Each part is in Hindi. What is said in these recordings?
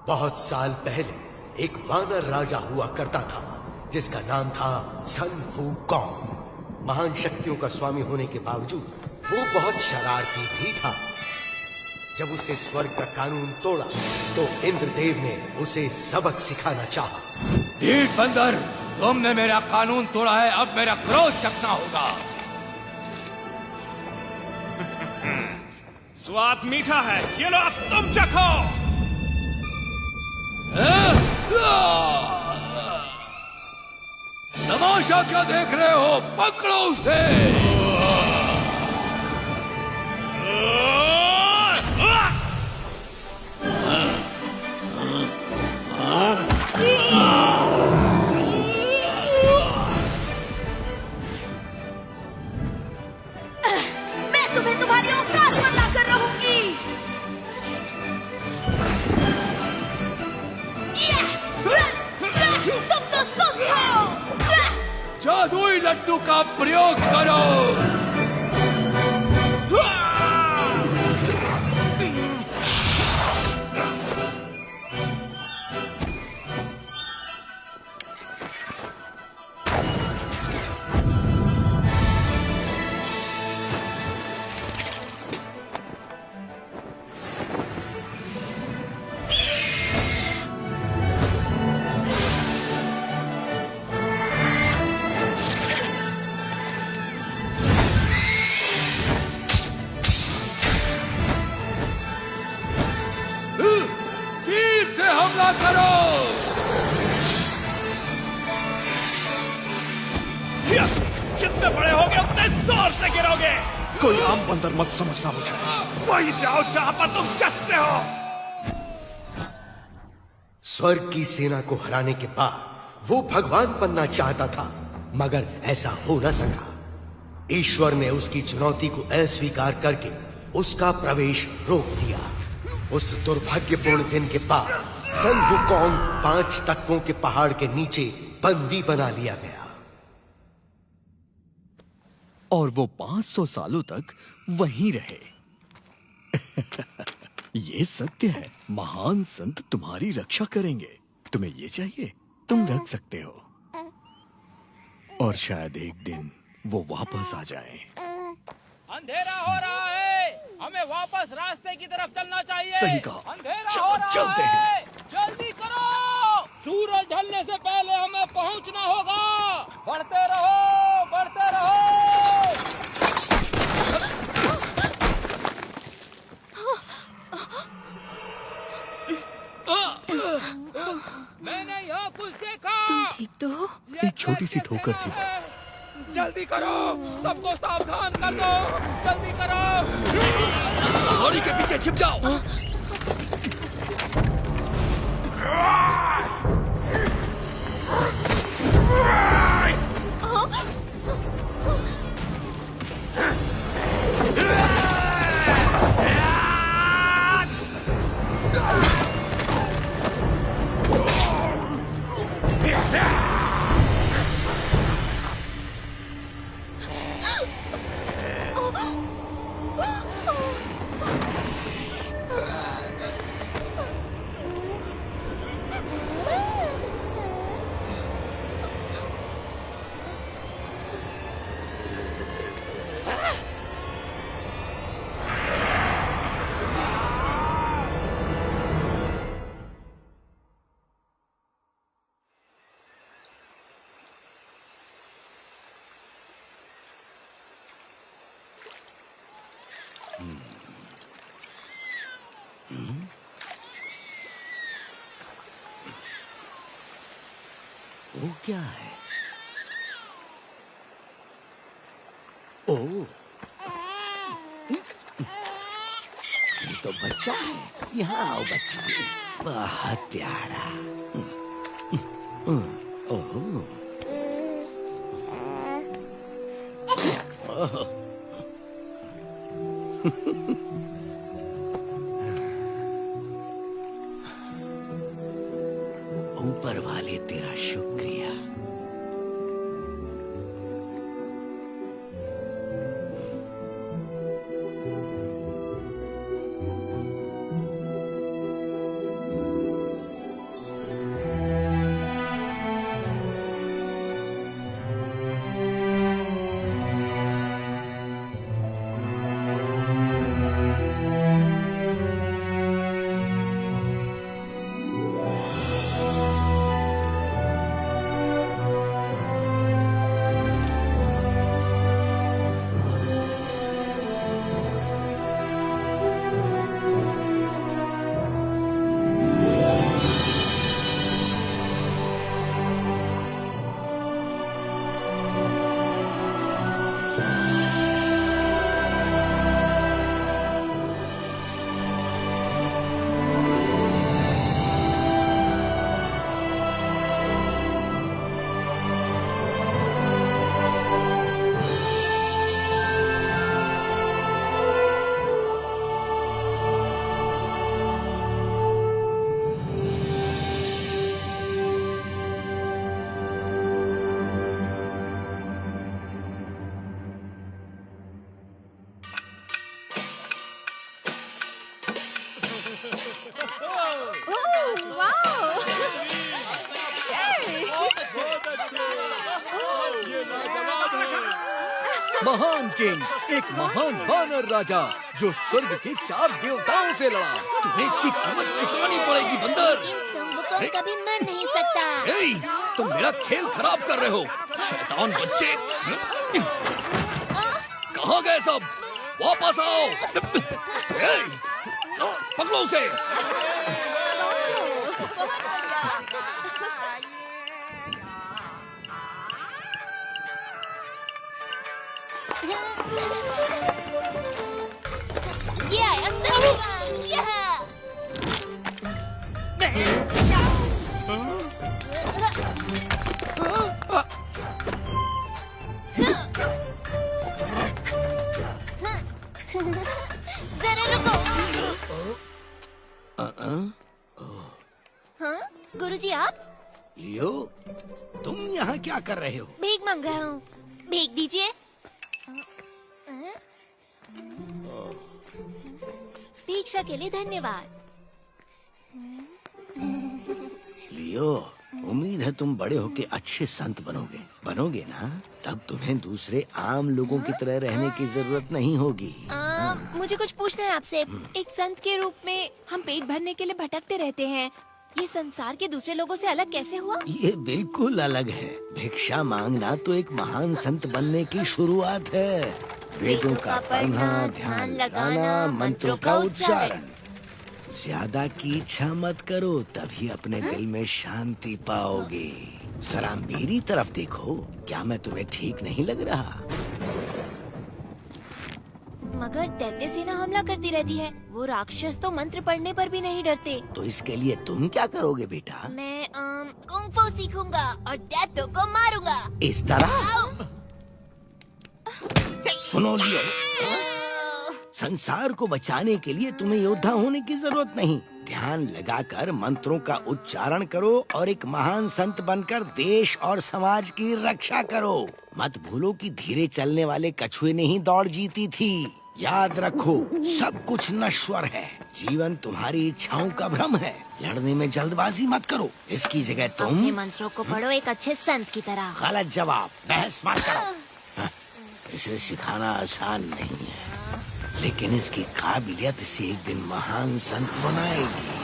बहुत साल पहले एक वानर राजा हुआ करता था जिसका नाम था सन वूकॉन्ग। महान शक्तियों का स्वामी होने के बावजूद वो बहुत शरारती भी था। जब उसने स्वर्ग का कानून तोड़ा तो इंद्रदेव ने उसे सबक सिखाना चाहा। ढीठ बंदर, तुमने मेरा कानून तोड़ा है, अब मेरा क्रोध चखना होगा। स्वाद मीठा है, चलो अब तुम चखो। तमाशा क्या देख रहे हो, पकड़ो उसे। मैं तुम्हें तुम्हारी औकात पर लाकर रहूंगी। तुम तो सुस्त हो। जादुई लट्टू का प्रयोग करो। हमला करो। जितने बड़े होगे उतने जोर से गिरोगे। कोई आम बंदर मत समझना मुझे। वही जाओ जहां पर तुम जचते हो। स्वर्ग की सेना को हराने के बाद वो भगवान बनना चाहता था, मगर ऐसा हो न सका। ईश्वर ने उसकी चुनौती को अस्वीकार करके उसका प्रवेश रोक दिया। उस दुर्भाग्यपूर्ण दिन के बाद सन वूकॉन्ग 5 तत्वों के पहाड़ के नीचे बंदी बना लिया गया। और वो 500 सालों तक वहीं रहे। ये सत्य है, महान संत तुम्हारी रक्षा करेंगे। तुम्हें ये चाहिए, तुम रख सकते हो। और शायद एक दिन वो वापस आ जाए। अंधेरा हो रहा है, हमें वापस रास्ते की तरफ चलना चाहिए। सही कहा। अंधेरा हो रहा चलते है। हैं। जल्दी करो, सूरज ढलने से पहले हमें पहुंचना होगा। बढ़ते रहो, बढ़ते रहो। मैंने यहाँ कुछ देखा। तुम ठीक तो हो? एक छोटी सी ठोकर थी बस। जल्दी करो, सबको सावधान कर दो। जल्दी करो। पहाड़ी के पीछे छिप जाओ। वो क्या है? ओ, ये तो बच्चा है। यहाँ आओ बच्चा, बहुत प्यारा। ओह, ऊपर वाले तेरा शुक्रिया। महान किंग, एक महान वानर राजा जो स्वर्ग के 4 देवताओं से लड़ा। तुम्हें इसकी कीमत चुकानी पड़ेगी बंदर। को कभी मर नहीं सकता। ए, तुम मेरा खेल खराब कर रहे हो, शैतान बच्चे। कहाँ गए सब? वापस आओ। ए, पकड़ो उसे। ये आया सही। जरा रुको। हाँ, गुरुजी आप? लियो, तुम यहाँ क्या कर रहे हो? भीख मांग रहा हूँ, भीख दीजिए। भिक्षा के लिए धन्यवाद। लियो, उम्मीद है तुम बड़े होके अच्छे संत बनोगे ना? तब तुम्हें दूसरे आम लोगों की तरह रहने की जरूरत नहीं होगी। मुझे कुछ पूछना है आपसे। एक संत के रूप में हम पेट भरने के लिए भटकते रहते हैं। ये संसार के दूसरे लोगों से अलग कैसे हुआ? ये बिल्कुल अलग है। भिक्षा मांगना तो एक महान संत बनने की शुरुआत है। वेदों का पढ़ना, ध्यान लगाना, मंत्रों का उच्चारण। ज्यादा की इच्छा मत करो, तभी अपने दिल में शांति पाओगे। जरा मेरी तरफ देखो, क्या मैं तुम्हें ठीक नहीं लग रहा? मगर दैत्य सेना हमला करती रहती है। वो राक्षस तो मंत्र पढ़ने पर भी नहीं डरते। तो इसके लिए तुम क्या करोगे बेटा? मैं कुंग फू सीखूंगा और दैत्यों को मारूंगा। इस तरह? सुनो लियो, संसार को बचाने के लिए तुम्हें योद्धा होने की जरूरत नहीं। ध्यान लगाकर मंत्रों का उच्चारण करो और एक महान संत बनकर देश और समाज की रक्षा करो। मत भूलो कि धीरे चलने वाले कछुए ने ही दौड़ जीती थी। याद रखो, सब कुछ नश्वर है। जीवन तुम्हारी इच्छाओं का भ्रम है। लड़ने में जल्दबाजी मत करो। इसकी जगह तुम अपने मंत्रों को पढ़ो एक अच्छे संत की तरह। गलत जवाब, बहस मत करो। इसे सिखाना आसान नहीं है, लेकिन इसकी काबिलियत इसे एक दिन महान संत बनाएगी।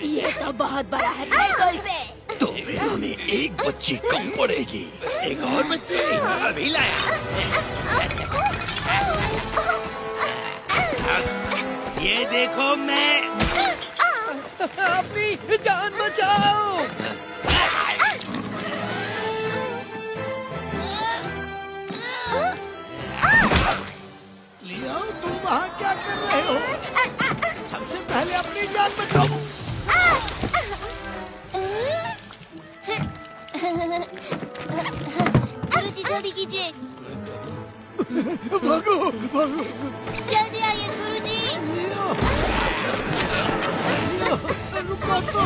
ये तो बहुत बड़ा है, देखो इसे। तो फिर हमें एक बच्ची कम पड़ेगी। एक और बच्चे अभी लाया। ये देखो मैं अपनी जान बचाओ। लियो, तुम वहाँ क्या कर रहे हो? सबसे पहले अपनी जान बचाओ। गुरुजी जल्दी कीजिए। भागो, भागो। जल्दी आइए गुरुजी। रुको तो।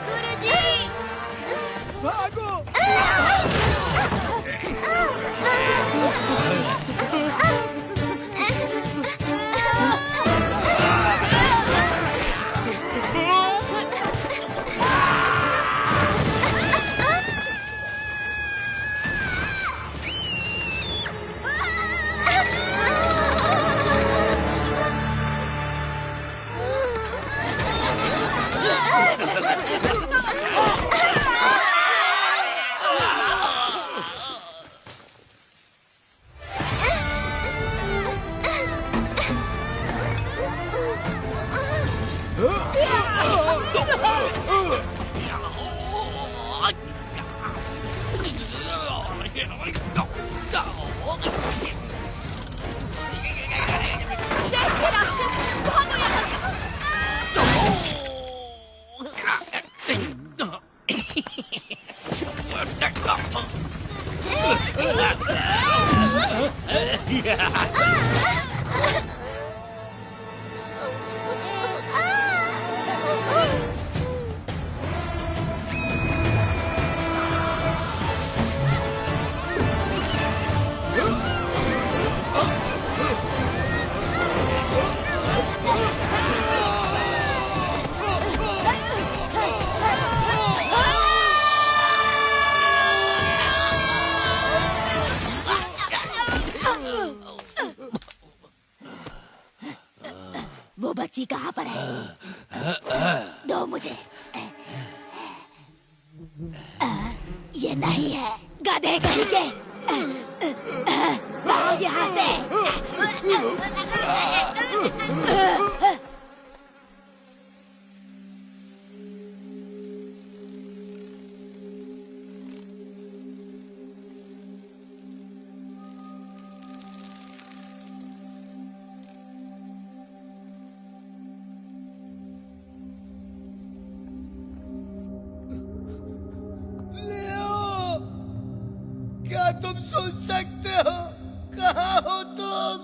गुरुजी। भागो। देखिए राक्षस, भागो यहाँ से। वो बच्ची कहाँ पर है? दो मुझे। ये नहीं है, गधे कहीं के। भाग यहाँ से। क्या तुम सुन सकते हो? कहाँ हो तुम?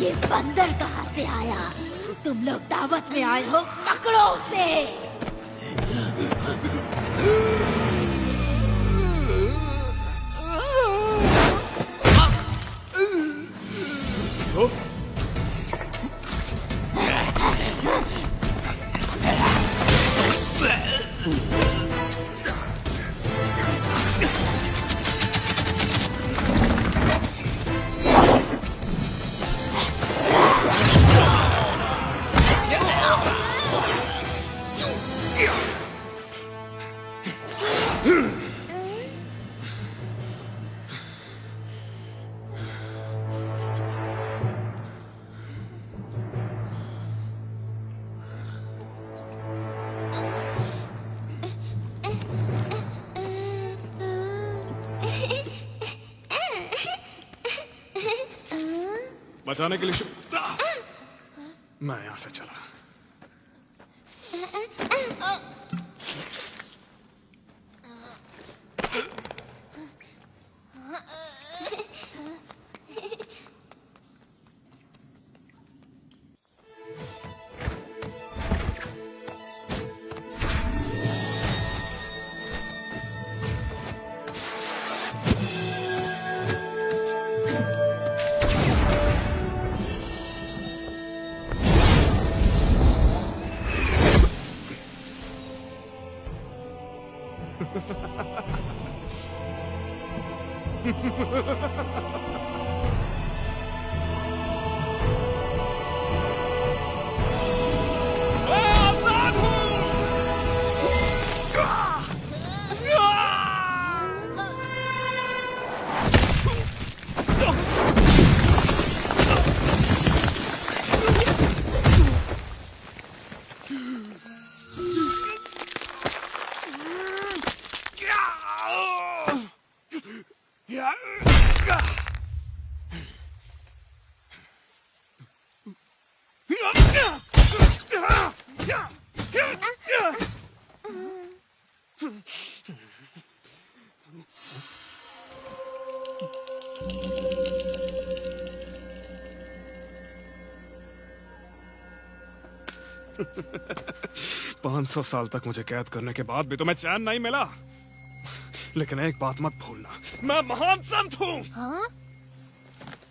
ये बंदर कहाँ से आया? तुम लोग दावत में आए हो, पकड़ो उसे। बचाने के लिए मैं यहां से चला। 500 साल तक मुझे कैद करने के बाद भी तुम्हें चैन नहीं मिला। लेकिन एक बात मत भूलना, मैं महान संत हूँ। हाँ?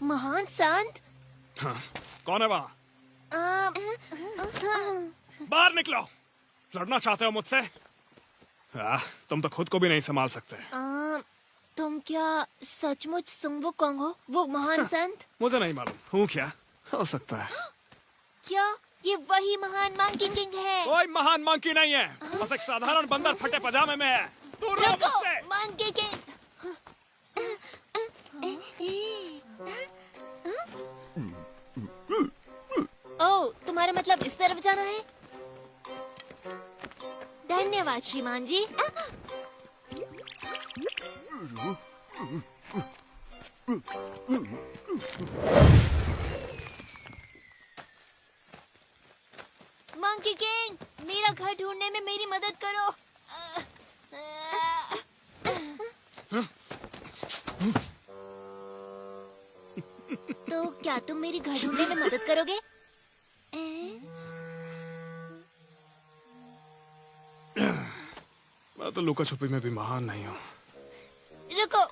महान संत? हाँ, कौन है वहाँ? बाहर निकलो। लड़ना चाहते हो मुझसे? तुम तो खुद को भी नहीं संभाल सकते। तुम क्या सचमुच सुंग वुकोंग हो, वो महान संत? मुझे नहीं मालूम हूँ क्या, हो सकता है। क्या ये वही महान मंकी किंग है? कोई महान मंकी नहीं है, बस एक साधारण बंदर फटे पजामे में है। दूर रहो मुझसे। Monkey king. ओह, तुम्हारा मतलब इस तरफ जाना है? धन्यवाद श्रीमान जी। मंकी किंग, मेरा घर ढूंढने में मेरी मदद करो। तो क्या तुम मेरी घर ढूंढने में मदद करोगे? मैं तो लुका छुपी में भी महान नहीं हूँ। रुको।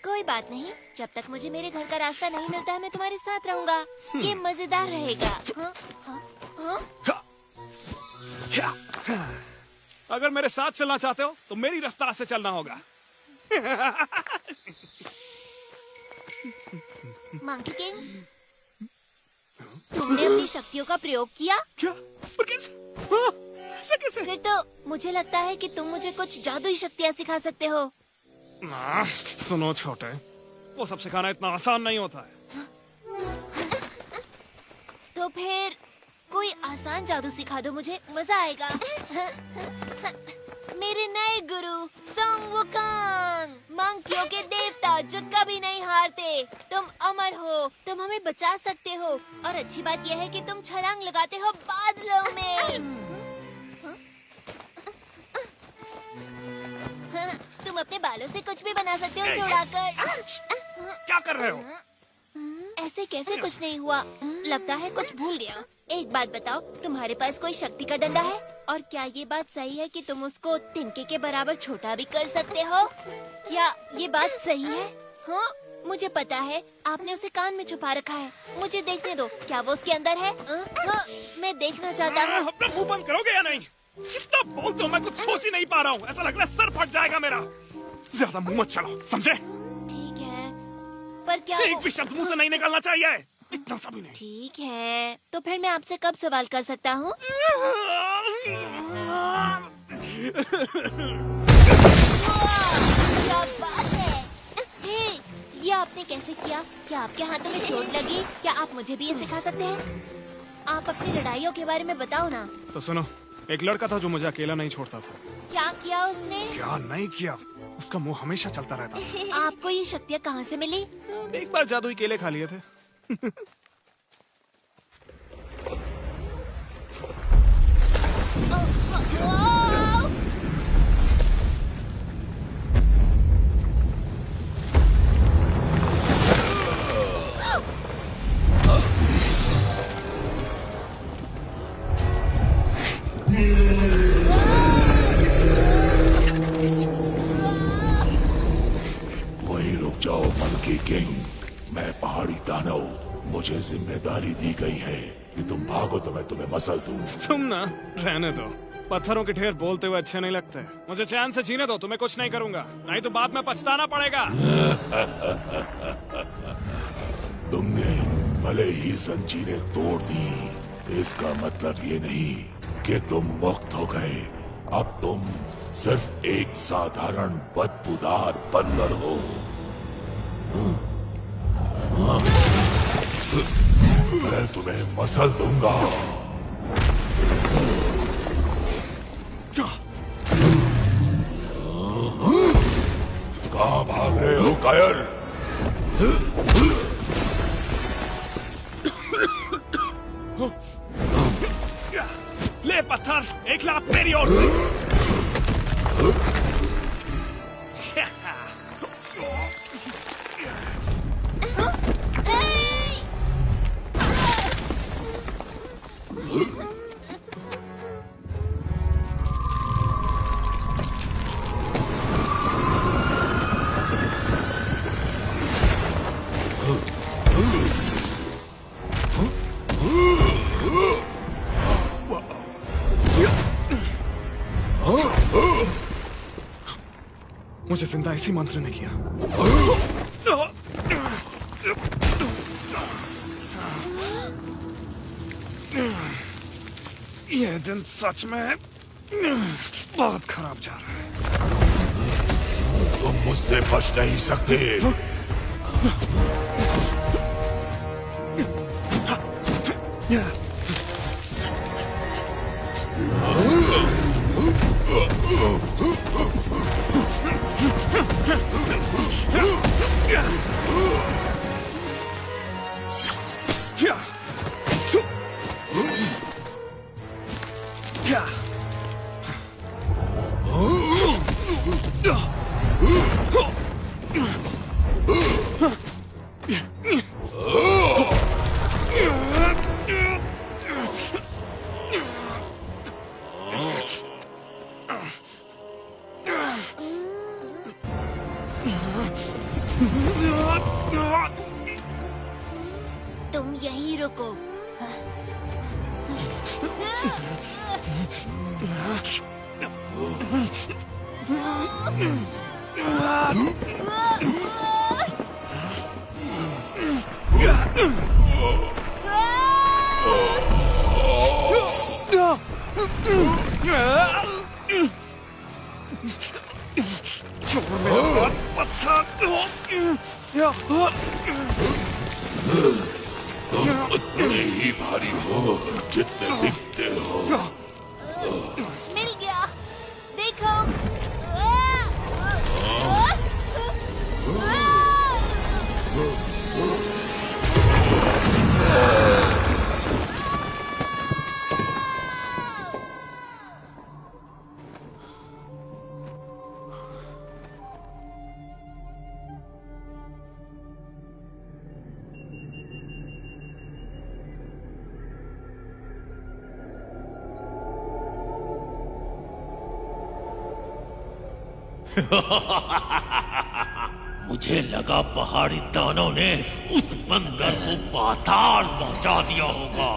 कोई बात नहीं, जब तक मुझे मेरे घर का रास्ता नहीं मिलता है मैं तुम्हारे साथ रहूंगा। ये मजेदार रहेगा। हाँ? हाँ? हाँ? अगर मेरे साथ चलना चाहते हो तो मेरी रफ्तार से चलना होगा। मंकी किंग, तुमने अपनी शक्तियों का प्रयोग किया? क्या? पर कैसे? हाँ, ऐसे कैसे? फिर तो मुझे लगता है कि तुम मुझे कुछ जादुई शक्तियाँ सिखा सकते हो। सुनो छोटे, वो सब सिखाना इतना आसान नहीं होता है। तो फिर कोई आसान जादू सिखा दो मुझे, मजा आएगा। मेरे नए गुरु सुंग वुकोंग, मंकियों के देवता जो कभी नहीं हारते। तुम अमर हो, तुम हमें बचा सकते हो, और अच्छी बात यह है कि तुम छलांग लगाते हो बादलों में। तुम अपने बालों से कुछ भी बना सकते हो उड़ाकर। क्या कर रहे हो? ऐसे कैसे कुछ नहीं हुआ? लगता है कुछ भूल गया। एक बात बताओ, तुम्हारे पास कोई शक्ति का डंडा है? और क्या ये बात सही है कि तुम उसको तिनके के बराबर छोटा भी कर सकते हो? क्या ये बात सही है? हाँ, मुझे पता है, आपने उसे कान में छुपा रखा है। मुझे देखने दो, क्या वो उसके अंदर है? हाँ, मैं देखना चाहता हूँ। अपना मुंह बंद करोगे या नहीं? कितना बोलते हो, मैं कुछ सोच ही नहीं पा रहा हूँ। ऐसा लग रहा है सर फट जाएगा मेरा। ज्यादा मुंह मत चलो, समझे? ठीक है, पर क्या एक भी शब्द मुंह से नहीं निकलना चाहिए, इतना सा भी नहीं। ठीक है, तो फिर मैं आपसे कब सवाल कर सकता हूँ? क्या बात है? हे, ये आपने कैसे किया? क्या आपके हाथों में चोट लगी? क्या आप मुझे भी ये सिखा सकते हैं? आप अपनी लड़ाइयों के बारे में बताओ ना। तो सुनो, एक लड़का था जो मुझे अकेला नहीं छोड़ता था। क्या किया उसने? क्या नहीं किया, उसका मुंह हमेशा चलता रहता था। आपको ये शक्तियाँ कहाँ से मिली? एक बार जादुई केले खा लिए थे। वहीं रुक जाओ मंकी किंग, मैं पहाड़ी दानव, मुझे जिम्मेदारी दी गई है कि तुम भागो तो मैं तुम्हें मसल दूं। तुम ना रहने दो, पत्थरों के ढेर बोलते हुए अच्छे नहीं लगते। मुझे चैन से जीने दो, तुम्हें कुछ नहीं करूंगा, नहीं तो बाद में पछताना पड़ेगा। तुमने भले ही जंजीरें तोड़ दी, इसका मतलब ये नहीं कि तुम मुक्त हो गए। अब तुम सिर्फ एक साधारण बदबूदार बंदर हो। मैं तुम्हें मसल दूंगा। कहाँ भाग रहे हो कायर? ले पत्थर, एक लात मेरी ओर से। मुझे जिंदा इसी मंत्र ने किया। यह दिन सच में बहुत खराब जा रहा है। तुम मुझसे बच नहीं सकते। तुम यहीं रुको। तुम उतने ही भारी हो जितने दिखते हो। मिल गया, देखो। मुझे लगा पहाड़ी दानों ने उस बंदर को पाताल पहुंचा दिया होगा।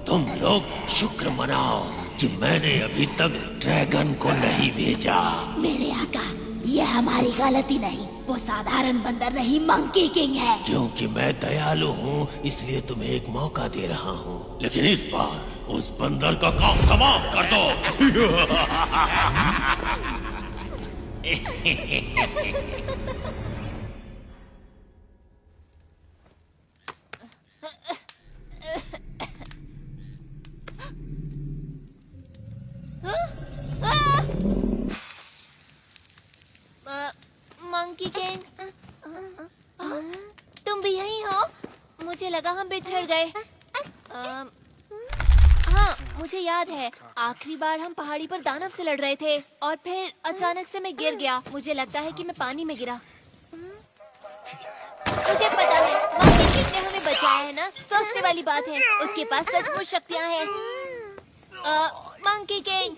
तुम लोग शुक्र मनाओ कि मैंने अभी तक ड्रैगन को नहीं भेजा। मेरे आका, यह हमारी गलती नहीं, वो साधारण बंदर नहीं, मंकी किंग है। क्योंकि मैं दयालु हूँ इसलिए तुम्हें एक मौका दे रहा हूँ, लेकिन इस बार उस बंदर का काम तमाम कर दो। मंकी किंग, तुम भी यहीं हो? मुझे लगा हम बिछड़ गए। हाँ, मुझे याद है आखिरी बार हम पहाड़ी पर दानव से लड़ रहे थे और फिर अचानक से मैं गिर गया। मुझे लगता है कि मैं पानी में गिरा। मुझे पता है मंकी किंग ने हमें बचाया है ना, सोचने वाली बात है। उसके पास सचमुच शक्तियाँ हैं। मंकी किंग,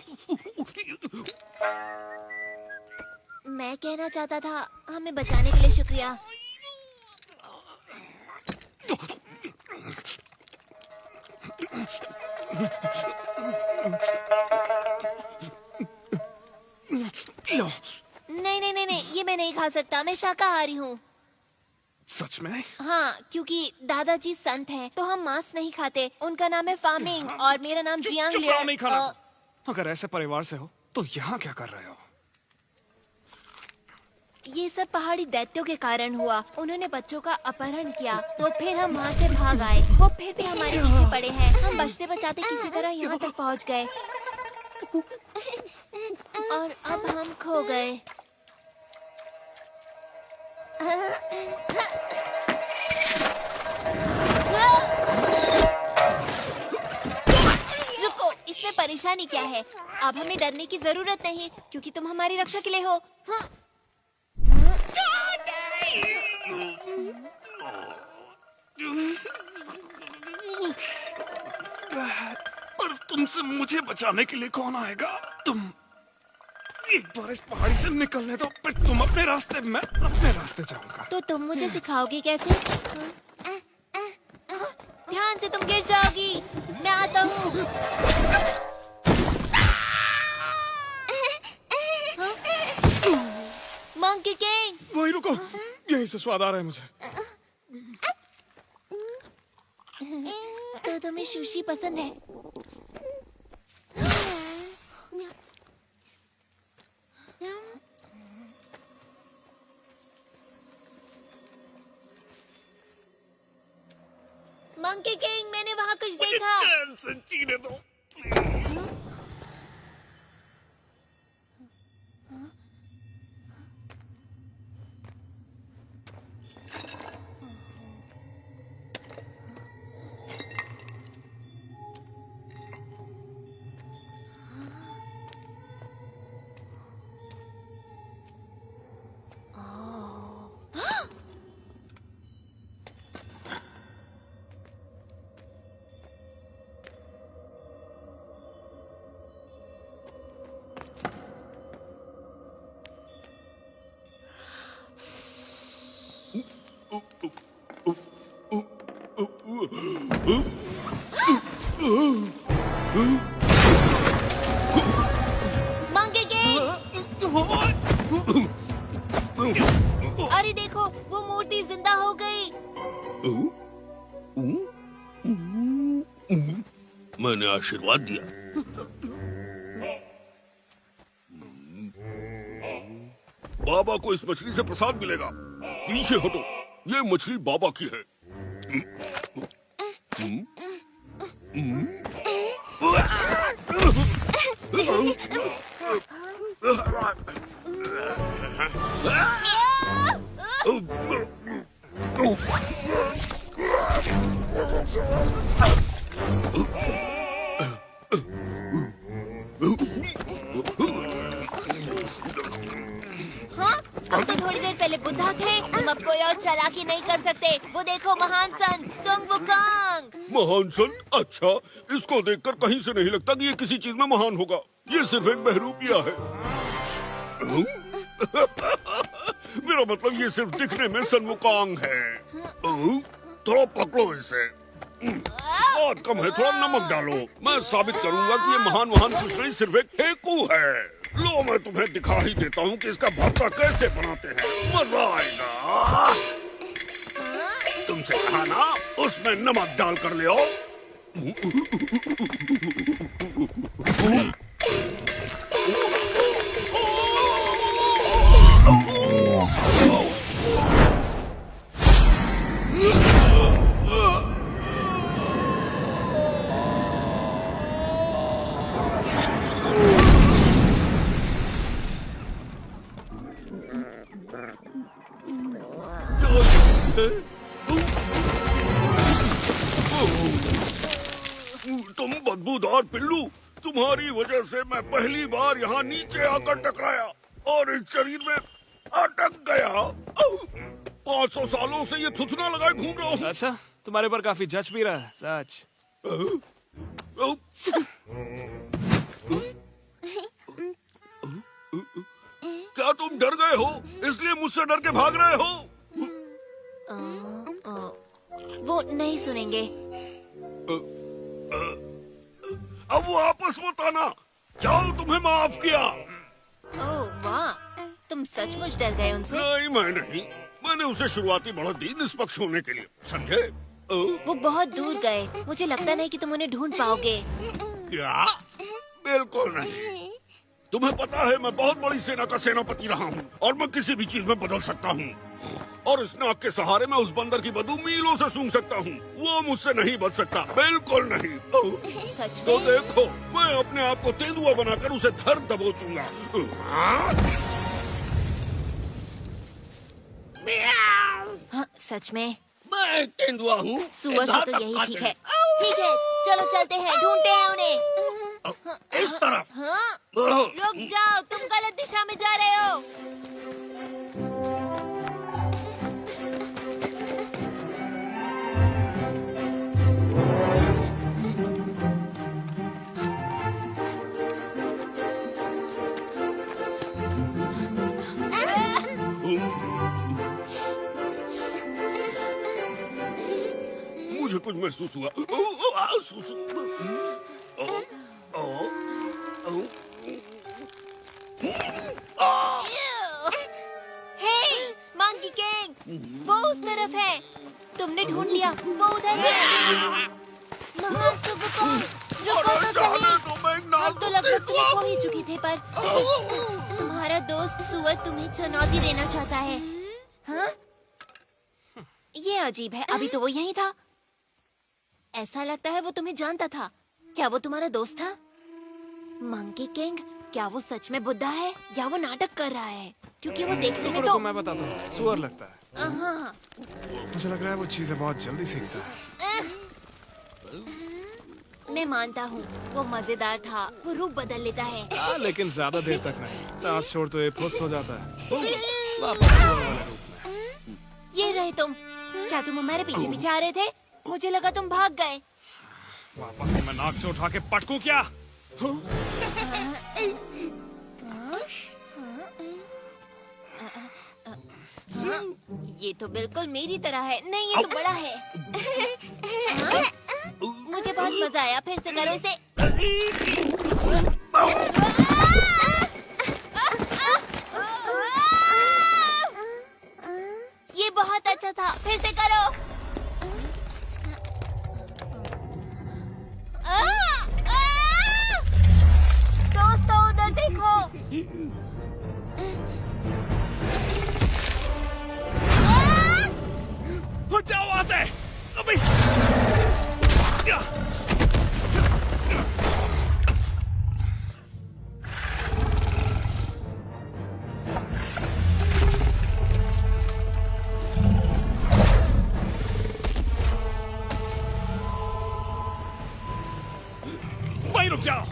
मैं कहना चाहता था हमें बचाने के लिए शुक्रिया। नहीं, ये मैं नहीं खा सकता। मैं शाकाहारी हूँ। सच में? हाँ, क्योंकि दादाजी संत हैं, तो हम मांस नहीं खाते। उनका नाम है फामिंग और मेरा नाम जियांग लियर। नहीं खाना। अगर ऐसे परिवार से हो तो यहाँ क्या कर रहे हो? ये सब पहाड़ी दैत्यों के कारण हुआ। उन्होंने बच्चों का अपहरण किया, तो फिर हम वहाँ से भाग आए। वो फिर भी हमारे पीछे पड़े हैं। हम बचते बचाते किसी तरह यहाँ तक पहुँच गए और अब हम खो गए। रुको, इसमें परेशानी क्या है? अब हमें डरने की जरूरत नहीं, क्योंकि तुम हमारी रक्षा के लिए हो। हाँ। और तुमसे मुझे बचाने के लिए कौन आएगा? तुम एक बार इस पहाड़ी से निकलने दो, फिर तुम अपने रास्ते, मैं अपने रास्ते जाऊंगा। तो तुम मुझे सिखाओगे कैसे? ध्यान से, तुम गिर जाओगी। मैं आता हूँ। मंकी किंग, वहीं रुको, यहीं से स्वाद आ रहा है मुझे। तो तुम्हें सुशी पसंद है? मंकी किंग, मैंने वहाँ कुछ देखा। चैन से जीने दो प्लीज। मंकी किंग, अरे देखो, वो मूर्ति जिंदा हो गई। मैंने आशीर्वाद दिया। बाबा को इस मछली से प्रसाद मिलेगा। पीछे हटो, ये मछली बाबा की है। हम तो थोड़ी देर पहले बुद्धा थे, तुम अब कोई और चालाकी नहीं कर सकते। वो देखो, महान संत सुंग वुकांग। महान संत? अच्छा, इसको देखकर कहीं से नहीं लगता कि ये किसी चीज में महान होगा। ये सिर्फ एक बहरूपिया है। मेरा मतलब ये सिर्फ दिखने में सन वुकांग है। थोड़ा पकड़ो इसे। बहुत कम है, थोड़ा नमक डालो। मैं साबित करूंगा कि ये महान कुछ नहीं, सिर्फ एक ठेकू है। लो, मैं तुम्हें दिखा ही देता हूँ कि इसका भरता कैसे बनाते हैं। मजा आएगा। तुमसे कहा ना, उसमें नमक डाल कर ले आओ। तुम बदबूदार पिल्लू, तुम्हारी वजह से मैं पहली बार यहाँ नीचे आकर टकराया और इस शरीर में अटक गया। 500 सालों से ये थुथना लगाए घूम रहा हूँ। अच्छा, तुम्हारे पर काफी जच भी रहा है, सच। क्या तुम डर गए हो, इसलिए मुझसे डर के भाग रहे हो? वो नहीं सुनेंगे। अब वो आपस मत आना। जाओ, तुम्हें माफ किया। ओह वाह, तुम सचमुच डर गए उनसे? नहीं, मैं नहीं। मैंने उसे शुरुआती बढ़त दी निष्पक्ष होने के लिए, समझे? वो बहुत दूर गए। मुझे लगता नहीं कि तुम उन्हें ढूंढ पाओगे। क्या? बिल्कुल नहीं। तुम्हें पता है, मैं बहुत बड़ी सेना का सेनापति रहा हूँ और मैं किसी भी चीज में बदल सकता हूँ। और इस नाक के सहारे मैं उस बंदर की बदबू मीलों से सूंघ सकता हूँ। वो मुझसे नहीं बच सकता, बिल्कुल नहीं। सच में? तो देखो, मैं अपने आप को तेंदुआ बनाकर उसे धर दबोचूंगा। हाँ, सच में? मैं तेंदुआ हूँ। सुअर से तो यही ठीक है। ठीक है, चलो चलते हैं, ढूंढते हैं उन्हें। इस तरफ। हाँ? रुक जाओ, तुम गलत दिशा में जा रहे हो। मुझे कुछ महसूस हुआ। सुसु। हे, मंकी किंग, वो उस तरफ है। तुमने ढूंढ लिया, वो उधर है। महान सुबुकोंग, रुको तो सही। अब तो लगभग तुम्हें खो ही चुकी थे, पर तुम्हारा दोस्त सुअर तुम्हें चुनौती देना चाहता है। हाँ? ये अजीब है, अभी तो वो यहीं था। ऐसा लगता है वो तुम्हें जानता था। क्या वो तुम्हारा दोस्त था? मंकी किंग, क्या वो सच में बुड्ढा है या वो नाटक कर रहा है? क्योंकि वो देखने में तो मैं बताता हूँ, सुअर लगता है। हाँ। मुझे लग रहा है वो चीजें बहुत जल्दी सीखता है। मैं मानता हूँ, वो मजेदार था। वो रूप बदल लेता है। लेकिन ज्यादा देर तक नहीं। साथ छोड़ तो ये फुस हो जाता है। वापस सुअर वाले रूप में। ये रहे तुम। क्या तुम हमारे पीछे पीछे आ रहे थे? मुझे लगा तुम भाग गए। वापस ही मैं नाक से उठा के पटकूं क्या? ये तो बिल्कुल मेरी तरह है। नहीं, ये तो बड़ा है। मुझे बहुत मजा आया। फिर से करो इसे। ये बहुत अच्छा था। फिर से करो। दोस्तों, उधर देखो। जाओ वहां से अभी। वहीं रुक जाओ।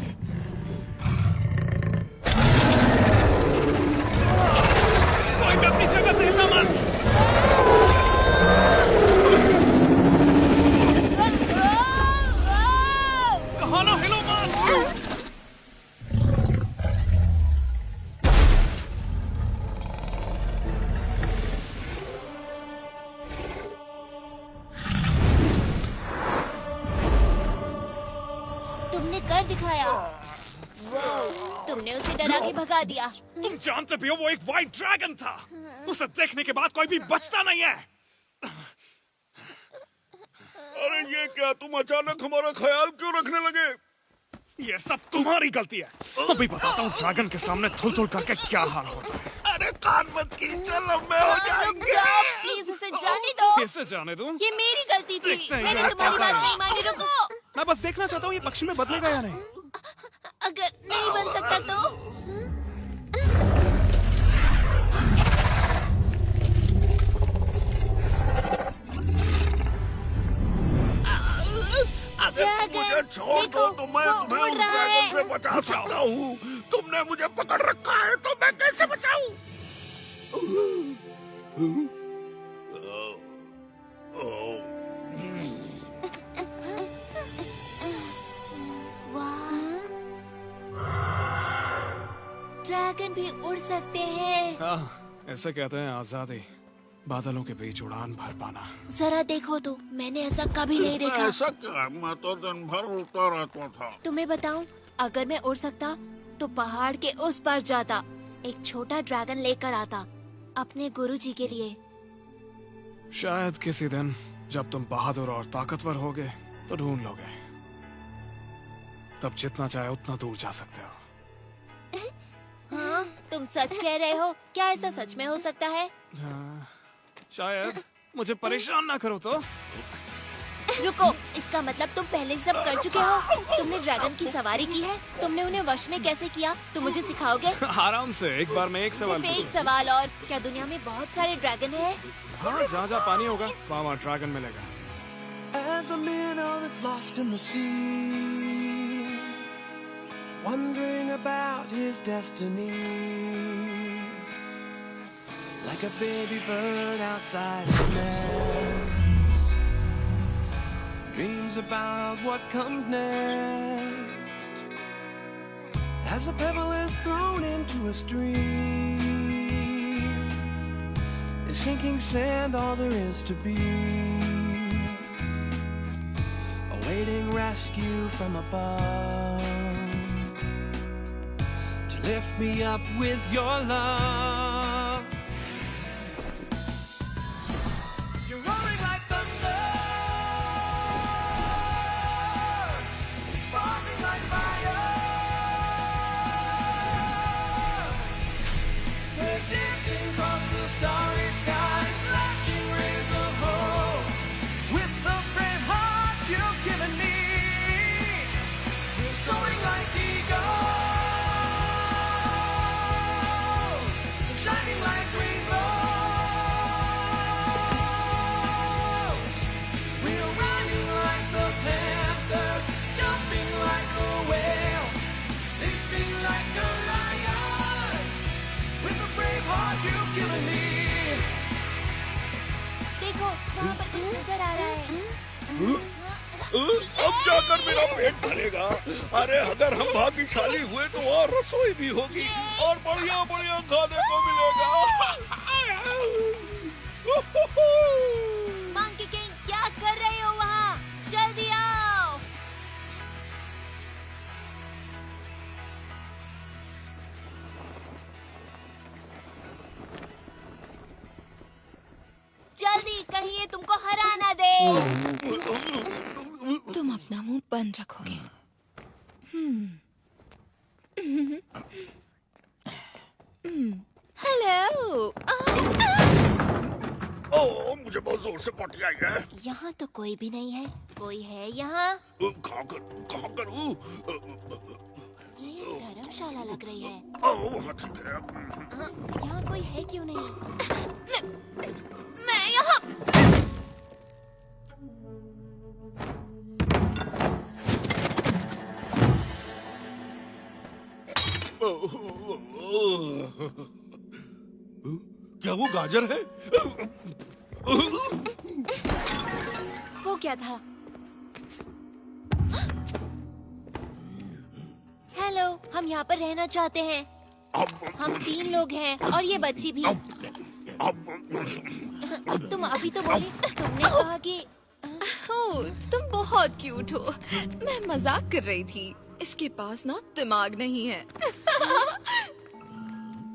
कोई भी अपनी जगह से हिलना मत। कहाँ ना हिलो मत। तुमने कर दिखाया। तुमने उसे डरा के भगा दिया। तुम जानते भी हो वो एक व्हाइट ड्रैगन था। उसे देखने के बाद कोई भी बचता नहीं है। अरे ये क्या, तुम अचानक हमारा ख्याल क्यों रखने लगे? ये सब तुम्हारी गलती है। अभी बताता हूँ ड्रैगन के सामने थुल-थुल करके क्या हाल होता है। अरे कान मत कींचो, लंबे हो जाएंगे। प्लीज उसे जाने दो। कैसे जाने दूं? ये मेरी गलती थी। मैंने तुम्हारी बात नहीं मानी। रुको। मैं बस देखना चाहता हूँ ये पक्षी में बदलेगा या नहीं। अगर नहीं बन सकता तो? मुझे छोड़ दो तो मैं तुम्हें उस ड्रैगन से बचा सकता हूँ। तुमने मुझे पकड़ रखा है तो मैं कैसे बचाऊं? ड्रैगन भी उड़ सकते हैं। हाँ, ऐसा कहते हैं आजादी। बादलों के बीच उड़ान भर पाना। जरा देखो तो, मैंने ऐसा कभी नहीं देखा। ऐसा क्या? मैं तो दिन भर उड़ता रहता था। तुम्हें बताऊं, अगर मैं उड़ सकता तो पहाड़ के उस पार जाता, एक छोटा ड्रैगन लेकर आता अपने गुरुजी के लिए। शायद किसी दिन जब तुम बहादुर और ताकतवर होगे तो ढूंढ लोगे। तब जितना चाहे उतना दूर जा सकते हो। हाँ, तुम सच कह रहे हो? क्या ऐसा सच में हो सकता है? हाँ, शायद। मुझे परेशान ना करो तो। रुको, इसका मतलब तुम पहले सब कर चुके हो। तुमने ड्रैगन की सवारी की है? तुमने उन्हें वश में कैसे किया? तुम मुझे सिखाओगे? आराम से, एक बार में एक सवाल। सिर्फ एक सवाल और, क्या दुनिया में बहुत सारे ड्रैगन हैं? हाँ, जहाँ जहाँ पानी होगा वहाँ ड्रैगन मिलेगा। As a minnow that's lost in the sea, wondering about his destiny, like a baby bird outside his nest, dreams about what comes next. As a pebble is thrown into a stream, is sinking sand all there is to be. needing rescue from above to lift me up with your love. You're roaring like thunder, sparkling like fire. We're dancing across the starry sky, flashing rays of hope with the brave heart you've given me. We're soaring like eagles, shining like rainbows. We're running like the panther, jumping like a whale, leaping like a lion with the brave heart you've given me. देखो वहाँ पर कुछ नजर आ रहा है। अब जाकर मेरा पेट भरेगा। अरे अगर हम भाग्यशाली हुए तो और रसोई भी होगी और बढ़िया बढ़िया खाने को मिलेगा। मंकी किंग क्या कर रहे हो वहाँ? जल्दी आओ। जल्दी, कहीं ये तुमको हरा ना दे। तुम अपना मुंह बंद रखोगे। हेलो। ओह, मुझे बहुत जोर से पॉटी आई है। यहाँ तो कोई भी नहीं है। कोई है यहाँ? कहाँ करूँ? ये धर्मशाला लग रही है। ओह, वहाँ ठीक है। यहाँ कोई है क्यों नहीं? मैं यहाँ। क्या वो गाजर है? वो क्या था? हेलो, हम यहाँ पर रहना चाहते हैं। हम 3 लोग हैं और ये बच्ची भी। तुम अभी तो बोले, तुमने कहा कि तुम बहुत क्यूट हो। मैं मजाक कर रही थी। इसके पास ना दिमाग नहीं है।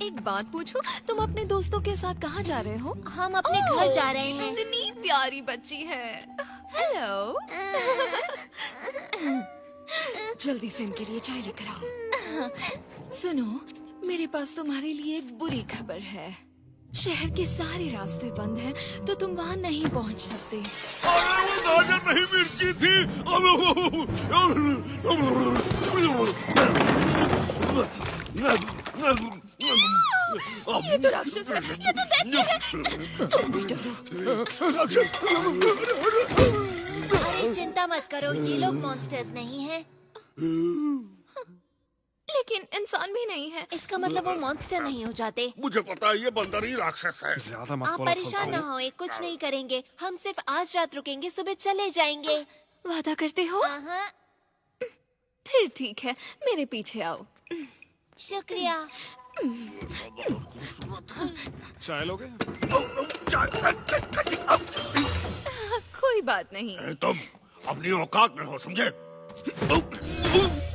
एक बात पूछो, तुम अपने दोस्तों के साथ कहाँ जा रहे हो? हम अपने घर जा रहे हैं। इतनी प्यारी बच्ची है। हेलो। जल्दी से इनके लिए चाय लेकर आओ। सुनो, मेरे पास तुम्हारे लिए एक बुरी खबर है। शहर के सारे रास्ते बंद हैं, तो तुम वहाँ नहीं पहुँच सकते। अरे वो गाजर नहीं, मिर्ची थी। ये तो राक्षस है, ये तो दैत्य है। तुम भी डरो। अरे चिंता मत करो, ये लोग मॉन्स्टर्स नहीं हैं। लेकिन इंसान भी नहीं है। इसका मतलब वो मॉन्स्टर नहीं हो जाते। मुझे पता है, ये बंदर ही राक्षस है। ज्यादा मत आप बोलो। परेशान ना हो, कुछ नहीं करेंगे। हम सिर्फ आज रात रुकेंगे, सुबह चले जाएंगे। वादा करते हो? फिर ठीक है, मेरे पीछे आओ। शुक्रिया। चाय लोगे? कोई बात नहीं। तुम अपनी औकात में हो, समझे?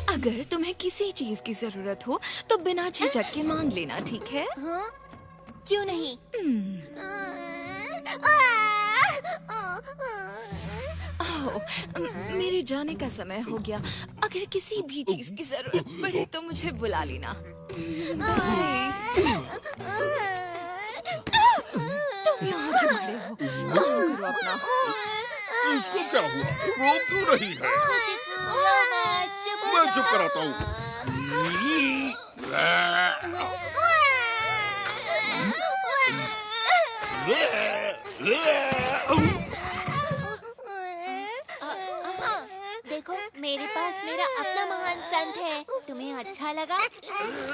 अगर तुम्हें किसी चीज की जरूरत हो तो बिना झिझक के मांग लेना, ठीक है? हाँ? क्यों नहीं? मेरे जाने का समय हो गया। अगर किसी भी चीज की जरूरत पड़े तो मुझे बुला लेना। तुम यहाँ क्यों खड़े हो? करो अपना। इसको क्या हुआ? रो क्यों रही है? मैं चुप कराता हूँ। देखो, मेरे पास मेरा अपना महान संत है। तुम्हें अच्छा लगा?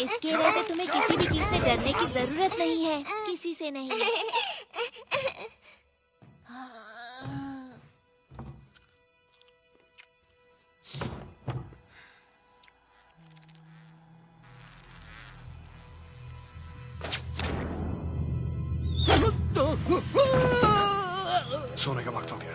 इसके रहते तुम्हें किसी भी चीज से डरने की जरूरत नहीं है, किसी से नहीं। सोने का वक्त हो गया।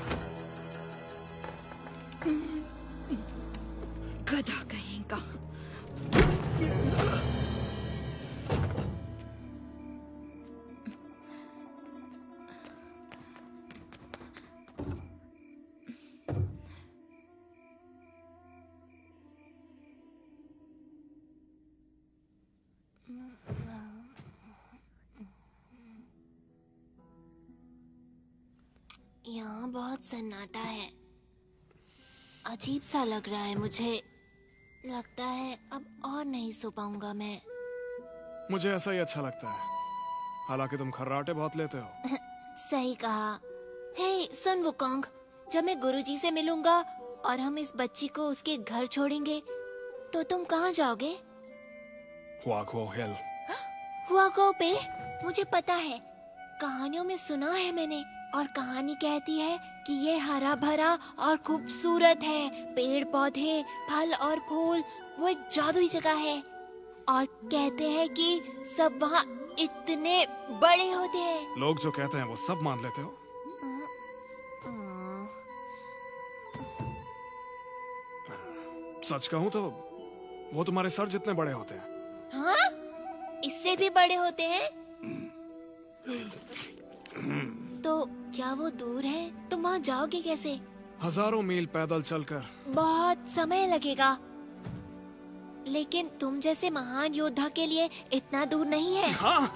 यहाँ बहुत सन्नाटा है। अजीब सा लग रहा है मुझे। लगता है अब और नहीं सो पाऊंगा मैं। मुझे ऐसा ही अच्छा लगता है, हालांकि तुम खर्राटे बहुत लेते हो। सही कहा। हे सुन वुकोंग, जब मैं गुरुजी से मिलूंगा और हम इस बच्ची को उसके घर छोड़ेंगे तो तुम कहाँ जाओगे? हुआको हिल। हुआको पे? मुझे पता है, कहानियों में सुना है मैंने, और कहानी कहती है कि ये हरा भरा और खूबसूरत है। पेड़ पौधे, फल और फूल, वो एक जादुई जगह है। और कहते हैं कि सब वहाँ इतने बड़े होते हैं। लोग जो कहते हैं वो सब मान लेते हो? सच कहूँ तो वो तुम्हारे सर जितने बड़े होते हैं। हाँ? इससे भी बड़े होते हैं? तो क्या वो दूर है? तुम वहाँ जाओगे कैसे? हजारों मील पैदल चलकर। बहुत समय लगेगा, लेकिन तुम जैसे महान योद्धा के लिए इतना दूर नहीं है। हाँ,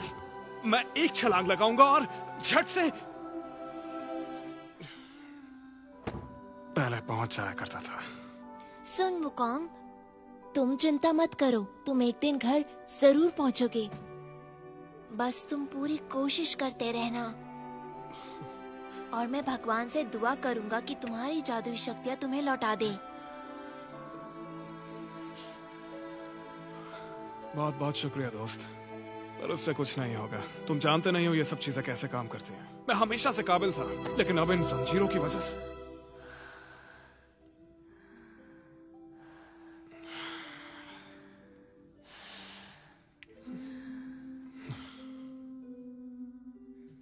मैं एक छलांग लगाऊंगा और झट से पहले पहुंच जाया करता था। सुन वुकोंग, तुम चिंता मत करो, तुम एक दिन घर जरूर पहुंचोगे। बस तुम पूरी कोशिश करते रहना, और मैं भगवान से दुआ करूंगा कि तुम्हारी जादुई शक्तियां तुम्हें लौटा दे। बहुत बहुत शुक्रिया दोस्त, पर उससे कुछ नहीं होगा। तुम जानते नहीं हो ये सब चीजें कैसे काम करती हैं। मैं हमेशा से काबिल था, लेकिन अब इन जंजीरों की वजह से।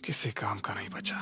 किसी काम का नहीं बचा।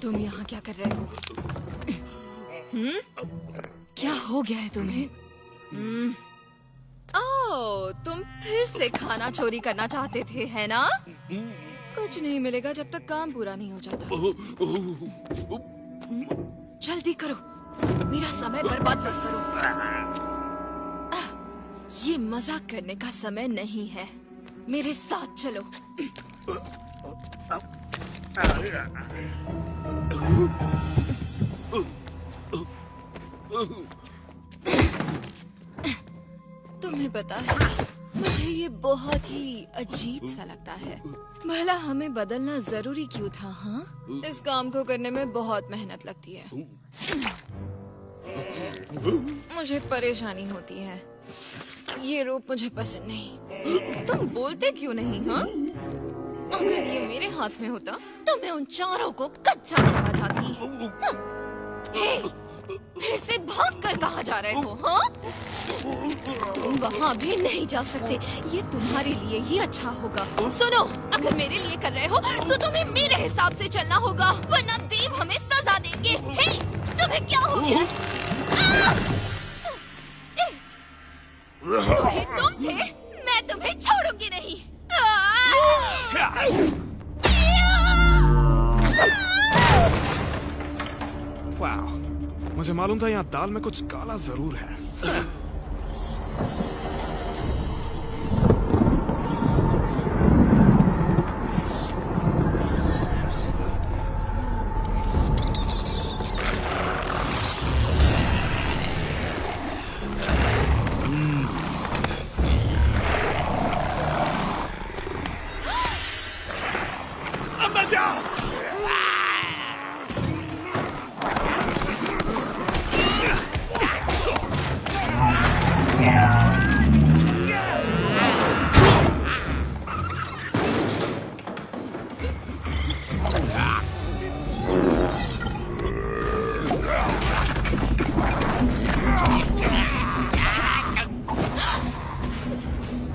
तुम यहाँ क्या कर रहे हो? क्या हो गया है तुम्हें? ओह, तुम फिर से खाना चोरी करना चाहते थे, है ना? कुछ नहीं मिलेगा जब तक काम पूरा नहीं हो जाता। जल्दी करो, मेरा समय बर्बाद मत करो। ये मजाक करने का समय नहीं है, मेरे साथ चलो। तुम्हें पता है, मुझे ये बहुत ही अजीब सा लगता है। भला हमें बदलना जरूरी क्यों था? हाँ, इस काम को करने में बहुत मेहनत लगती है। मुझे परेशानी होती है, ये रूप मुझे पसंद नहीं। तुम बोलते क्यों नहीं? हाँ, अगर ये मेरे हाथ में होता तो मैं उन चारों को कच्चा छोड़ा जाती। हे, फिर से भागकर कहाँ जा रहे हो? हाँ, तुम वहाँ भी नहीं जा सकते, ये तुम्हारे लिए ही अच्छा होगा। सुनो, अगर मेरे लिए कर रहे हो तो तुम्हें मेरे हिसाब से चलना होगा, वरना देव हमें सजा देंगे। हे, तुम्हें क्या हो गया? ये तुम थे, मैं तुम्हें छोड़ूंगी नहीं। वाह, मुझे मालूम था यहाँ दाल में कुछ काला जरूर है।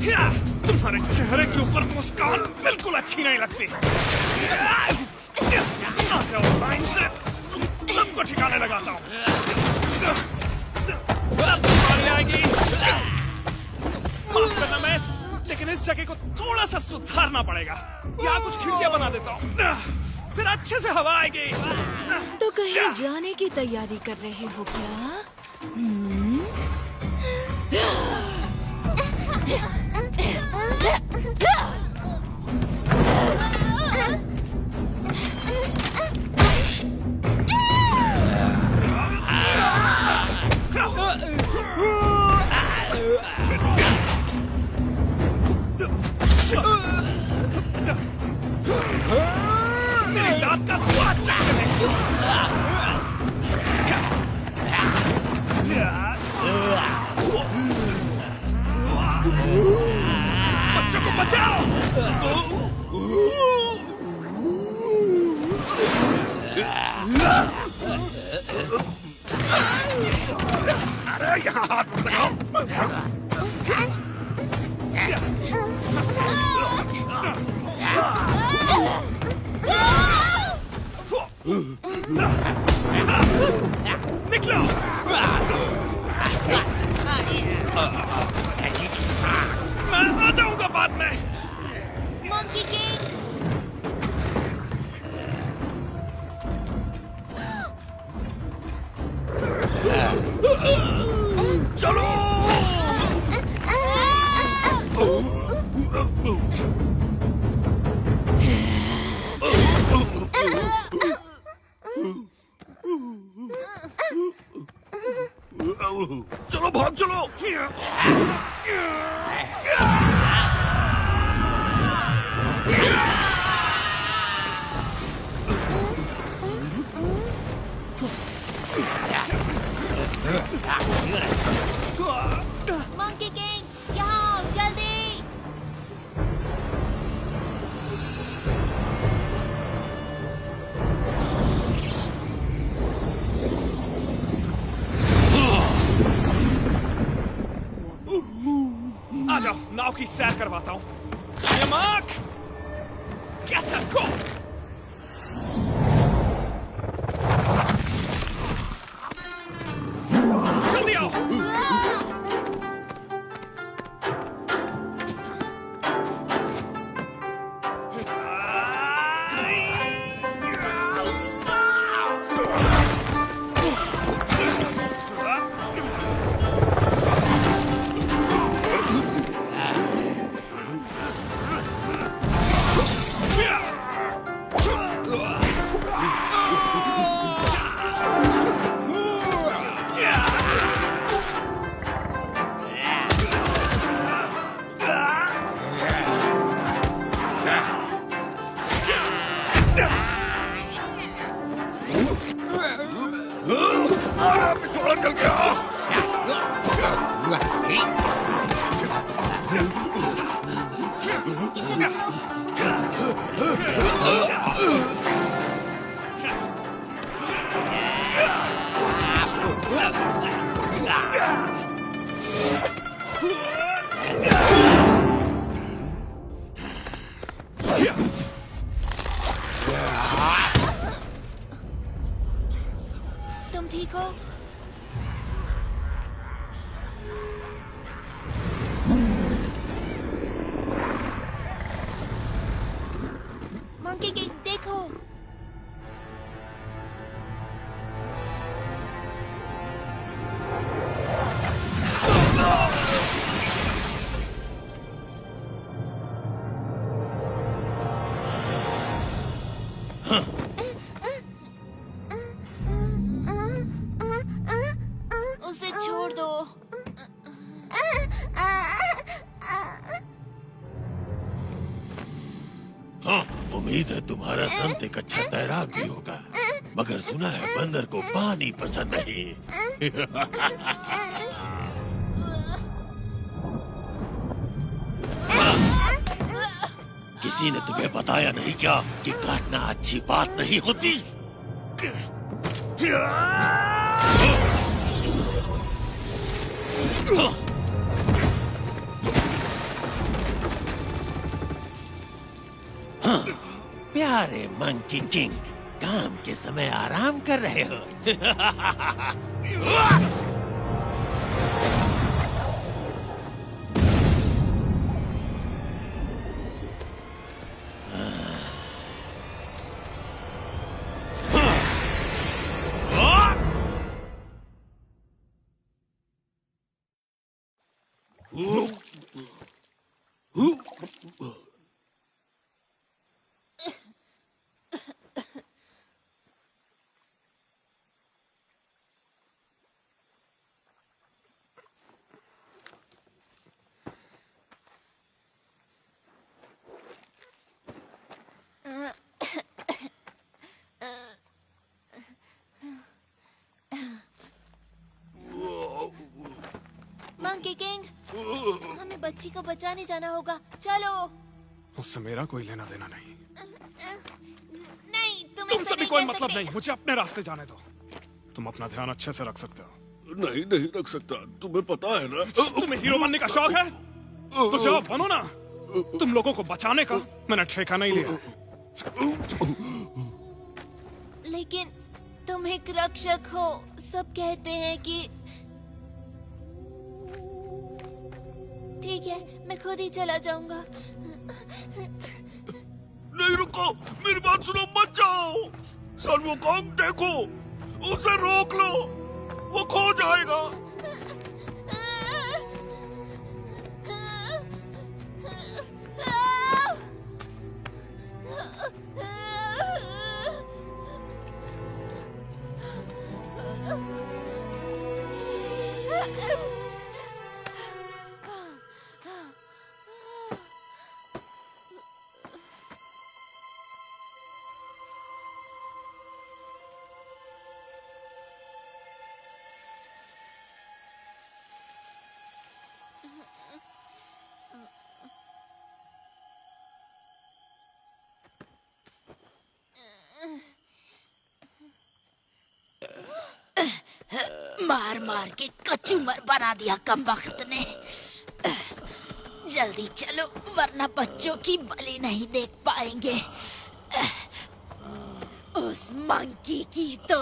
तुम्हारे चेहरे के ऊपर मुस्कान बिल्कुल अच्छी नहीं लगती। आ जाओ लाइन से, तुम सबको ठिकाने लगाता हूँ। आएगी। माफ करना मैस, लेकिन इस जगह को थोड़ा सा सुधारना पड़ेगा। यहाँ कुछ खिड़कियाँ बना देता हूँ, फिर अच्छे से हवा आएगी। तो कहीं जाने की तैयारी कर रहे हो क्या? मेरी लात का स्वाद चाहते बच्चों को बचाओ। अरे यहाँ हाथ मत लगाओ। निकलो। मैं आ जाऊंगा बाद में। Monkey king. चलो। चलो भाग चलो। मंकी किंग, यहाँ आओ जल्दी। आ जाओ, नाव की सैर करवाता हूँ। यमाक, get a go। जल्दी आओ। पिछवाड़ा चल गया। तुम ठीक हो? मंकी किंग देखो। उसे छोड़ दो। हाँ, उम्मीद है तुम्हारा संत एक अच्छा तैराक भी होगा, मगर सुना है बंदर को पानी पसंद नहीं। किसी ने तुम्हें बताया नहीं क्या कि काटना अच्छी बात नहीं होती? प्यारे मंकी किंग, काम के समय आराम कर रहे हो। मंकी किंग, हमें बच्ची को बचाने जाना होगा। चलो। उससे मेरा कोई लेना देना नहीं। नहीं, तुमसे भी कोई मतलब नहीं। मुझे अपने रास्ते जाने दो। तुम अपना ध्यान अच्छे से रख सकते हो। नहीं रख सकता। तुम्हें पता है ना। तुम्हें हीरो बनने का शौक है तो जाओ बनो ना। तुम लोगों को बचाने का मैंने ठेका नहीं लिया। लेकिन तुम एक रक्षक हो। सब कहते हैं कि ठीक है, मैं खुद ही चला जाऊंगा। नहीं रुको, मेरी बात सुनो, मत जाओ। सन वुकोंग देखो, उसे रोक लो, वो खो जाएगा। मार मार के कचूमर बना दिया कमबख्त ने। जल्दी चलो वरना बच्चों की बलि नहीं देख पाएंगे। उस मंकी की तो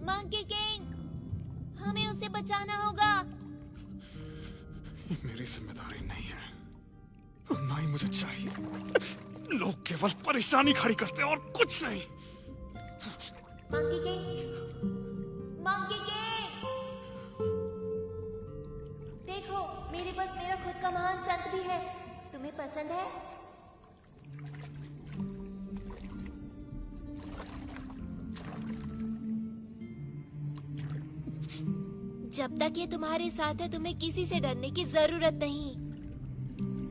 मंकी किंग, हमें उसे बचाना होगा। मेरी जिम्मेदारी नहीं है और ना ही मुझे चाहिए। लोग केवल परेशानी खड़ी करते हैं और कुछ नहीं। मंकी किंग, मंकी किंग, देखो मेरे पास मेरा खुद का महान संत भी है। तुम्हें पसंद है? जब तक ये तुम्हारे साथ है तुम्हें किसी से डरने की जरूरत नहीं।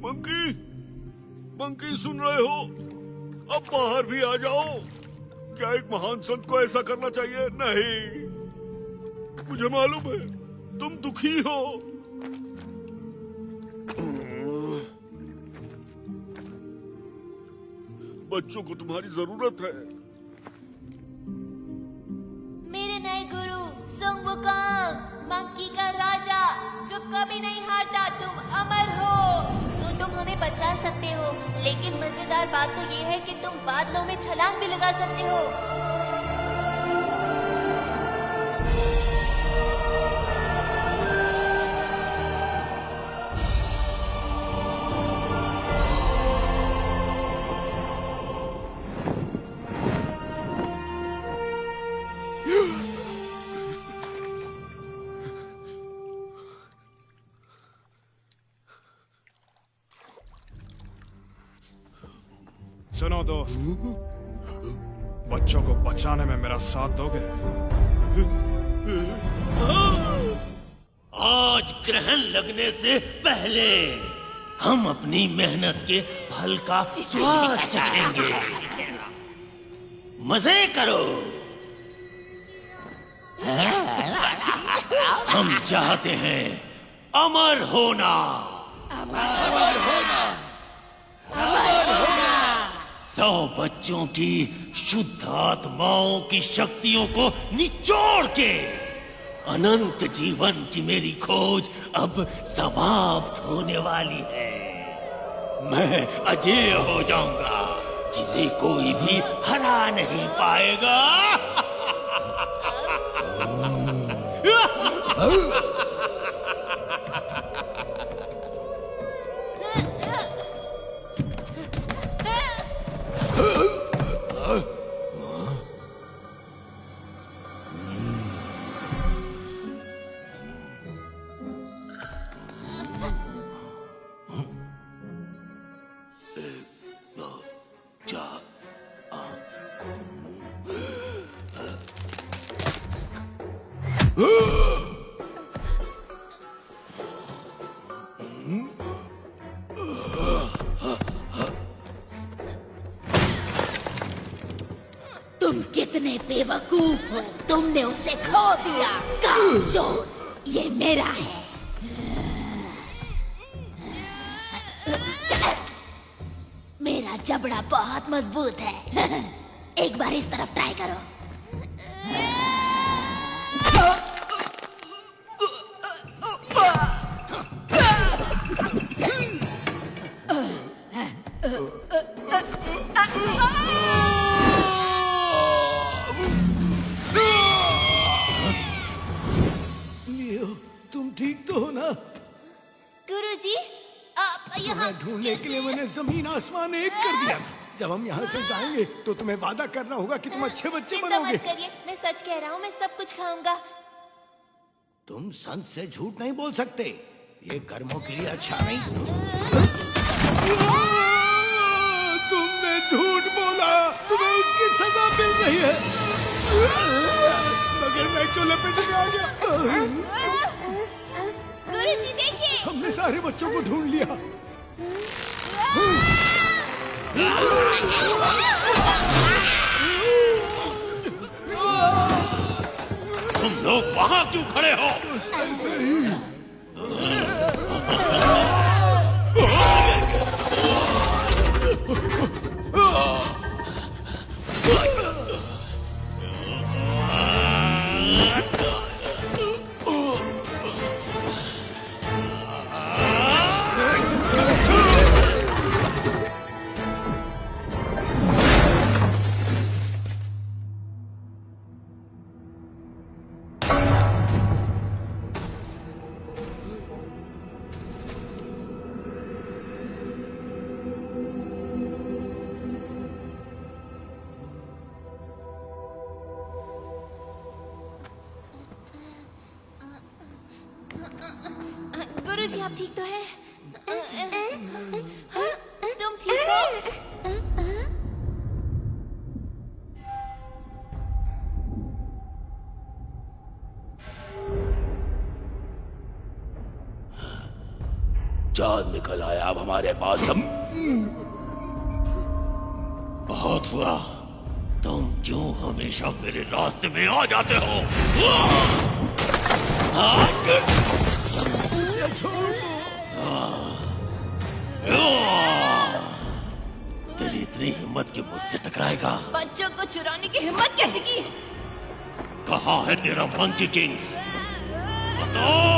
मंकी, मंकी सुन रहे हो? अब बाहर भी आ जाओ। क्या एक महान संत को ऐसा करना चाहिए? नहीं, मुझे मालूम है तुम दुखी हो। बच्चों को तुम्हारी जरूरत है। मेरे नए गुरु संग वुकोंग, मंकी का राजा जो कभी नहीं हारता, तुम अमर हो। तो तुम हमें बचा सकते हो, लेकिन मजेदार बात तो ये है कि तुम बादलों में छलांग भी लगा सकते हो। सुनो दोस्त, बच्चों को बचाने में मेरा साथ दोगे? आज ग्रहण लगने से पहले हम अपनी मेहनत के फल का स्वाद चखेंगे। मजे करो। हम चाहते हैं अमर होना। अमर होना। 100 बच्चों की शुद्ध आत्माओं की शक्तियों को निचोड़ के अनंत जीवन की मेरी खोज अब समाप्त होने वाली है। मैं अजेय हो जाऊंगा, जिसे कोई भी हरा नहीं पाएगा। तुम कितने बेवकूफ हो, तुमने उसे खो दिया। कामचोर, ये मेरा है। मेरा जबड़ा बहुत मजबूत है। एक बार इस तरफ ट्राई करो। तुम ठीक तो हो ना? गुरुजी, आप यहाँ ढूंढने के लिए मैंने जमीन आसमान एक कर दिया था। जब हम यहाँ से जाएंगे तो तुम्हें वादा करना होगा कि तुम अच्छे बच्चे चिंता बनोगे। मत करिए, मैं सच कह रहा हूँ, मैं सब कुछ खाऊंगा। तुम संत से झूठ नहीं बोल सकते, ये कर्मों के लिए अच्छा नहीं। तुमने झूठ बोला, तुम्हें उसकी सजा मिल रही है। मगर मैं क्यों लपेट में आ गया? गुरुजी देखिए, हमने सारे बच्चों को ढूंढ लिया। तुम लोग वहां क्यों खड़े हो? ऐसे ही। गुरुजी आप ठीक तो हैं? हाँ? तुम ठीक हो? चांद निकल आया अब हमारे पास। हम बहुत हुआ। तुम क्यों हमेशा मेरे रास्ते में आ जाते हो? तेरी इतनी हिम्मत कि मुझसे टकराएगा? बच्चों को चुराने की हिम्मत कैसे की? कहाँ है तेरा मंकी किंग? बताओ।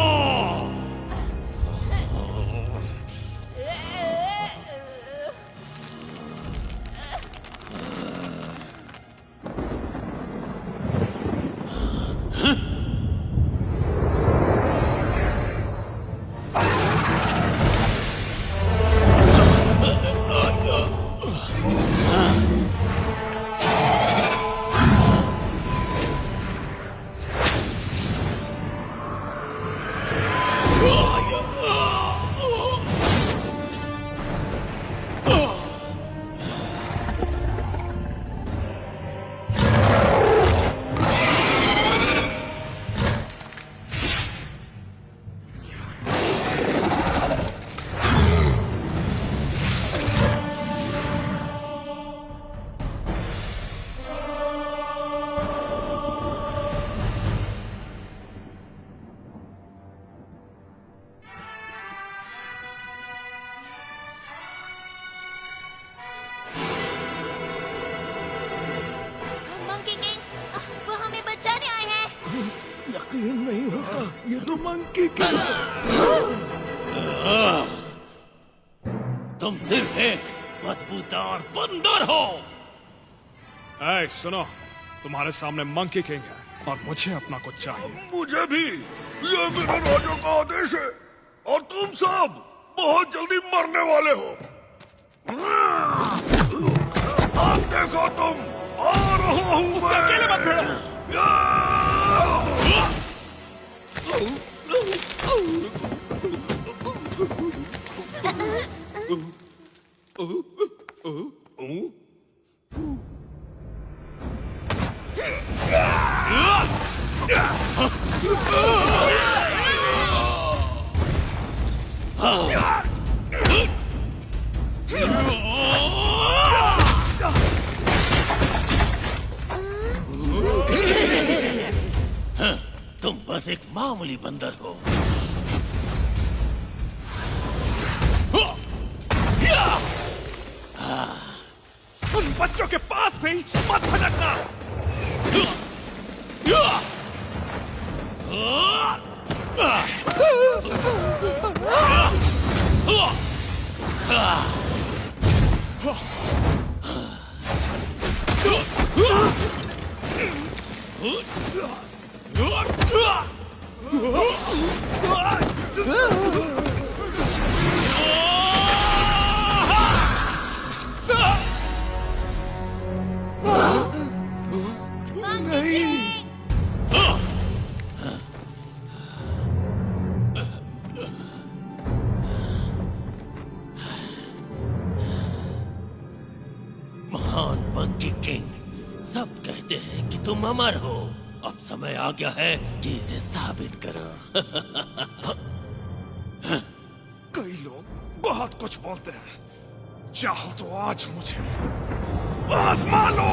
यकीन नहीं होता, ये तो मंकी की तुम सिर्फ एक बदबूदार बंदर हो। ऐ सुनो, तुम्हारे सामने मंकी किंग है और मुझे अपना कुछ चाहिए। मुझे भी, ये मेरे राजा का आदेश है और तुम सब बहुत जल्दी मरने वाले हो। अब देखो तुम, आ रहा हूं मैं। अकेले मत भिड़ो। तुम बस एक मामूली बंदर हो। उन बच्चों के पास भी मत भटकना। महान मंकी किंग, सब कहते हैं कि तुम अमर हो। अब समय आ गया है कि इसे साबित करो। कई लोग बहुत कुछ बोलते हैं, चाहो तो आज मुझे आजमा लो।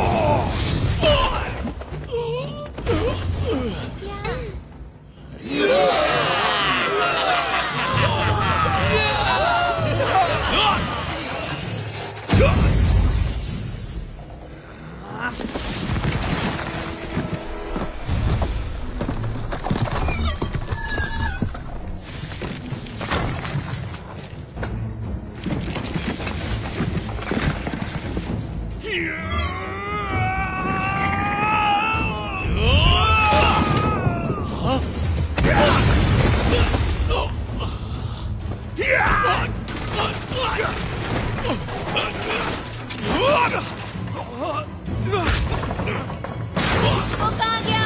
वो कहाँ गया?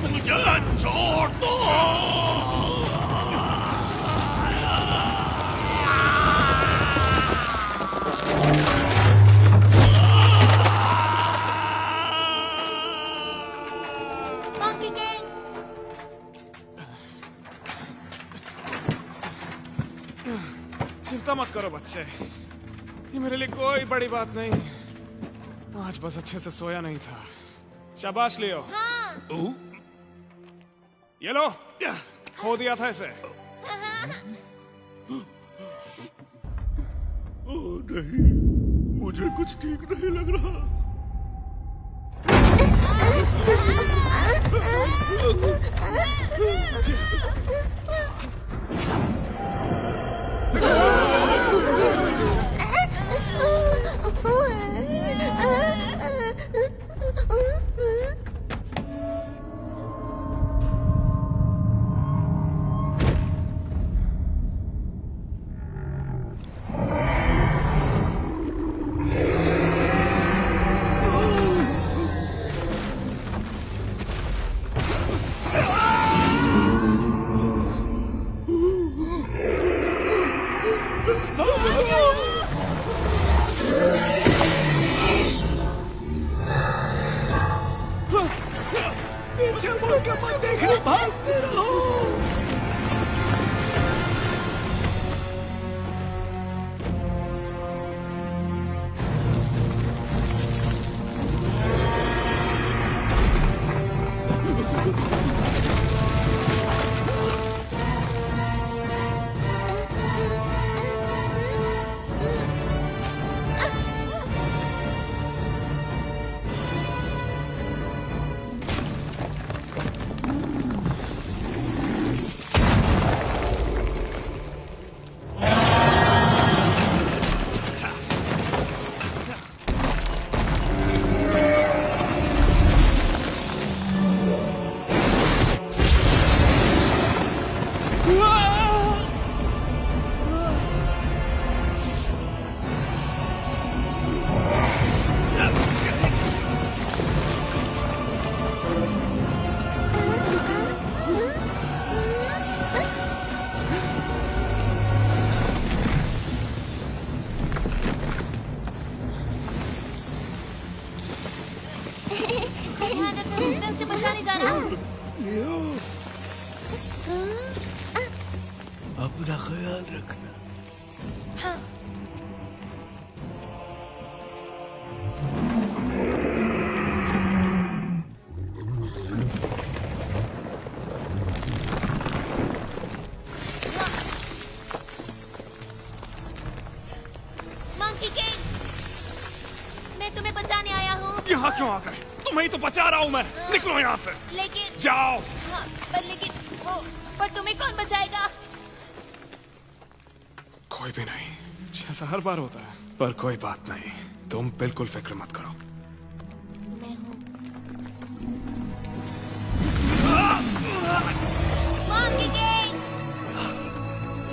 मुझे छोड़ दो। मंकी किंग, चिंता मत करो बच्चे, ये मेरे लिए कोई बड़ी बात नहीं। आज बस अच्छे से सोया नहीं था। शाबाश लियो। हाँ। ये लो, खो दिया था इसे। ओह नहीं, मुझे कुछ ठीक नहीं लग रहा। पीछे मुड़ के मत देखना, भागते रहो। अपना ख्याल रखना। हाँ। मंकी किंग, मैं तुम्हें बचाने आया हूँ। यहाँ क्यों आ गए? तुम्हें ही तो बचा रहा हूँ मैं। निकलो यहाँ से। लेकिन जाओ। हाँ, पर तुम्हें कौन बचाएगा? कोई भी नहीं, जैसा हर बार होता है। पर कोई बात नहीं, तुम बिल्कुल फिक्र मत करो। मैं हूँ।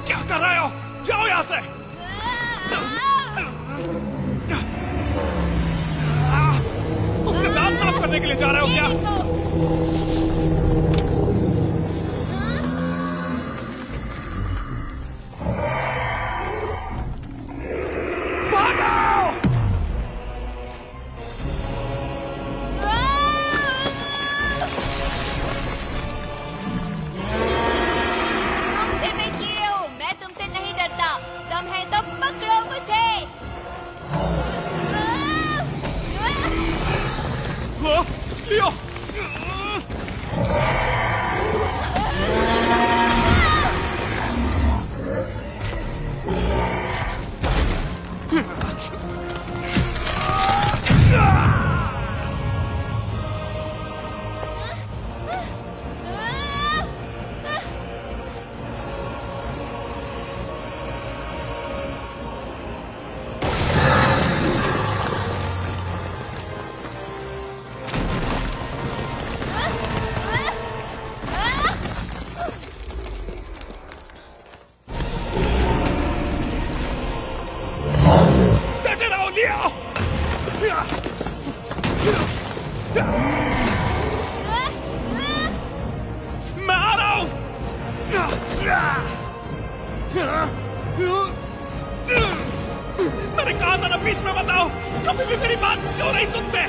क्या कर रहे हो? जाओ यहाँ से। उसके दांत साफ करने के लिए जा रहे हो क्या? मैंने कहा था ना बीच में बताओ, कभी भी मेरी बात क्यों नहीं सुनते?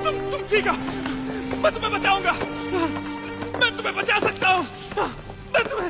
तुम ठीक हो? मैं तुम्हें बचाऊंगा। मैं तुम्हें बचा सकता हूँ। मैं तुम्हें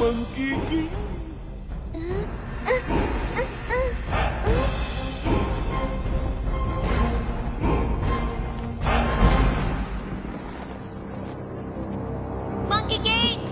मंकी किंग। Monkey king.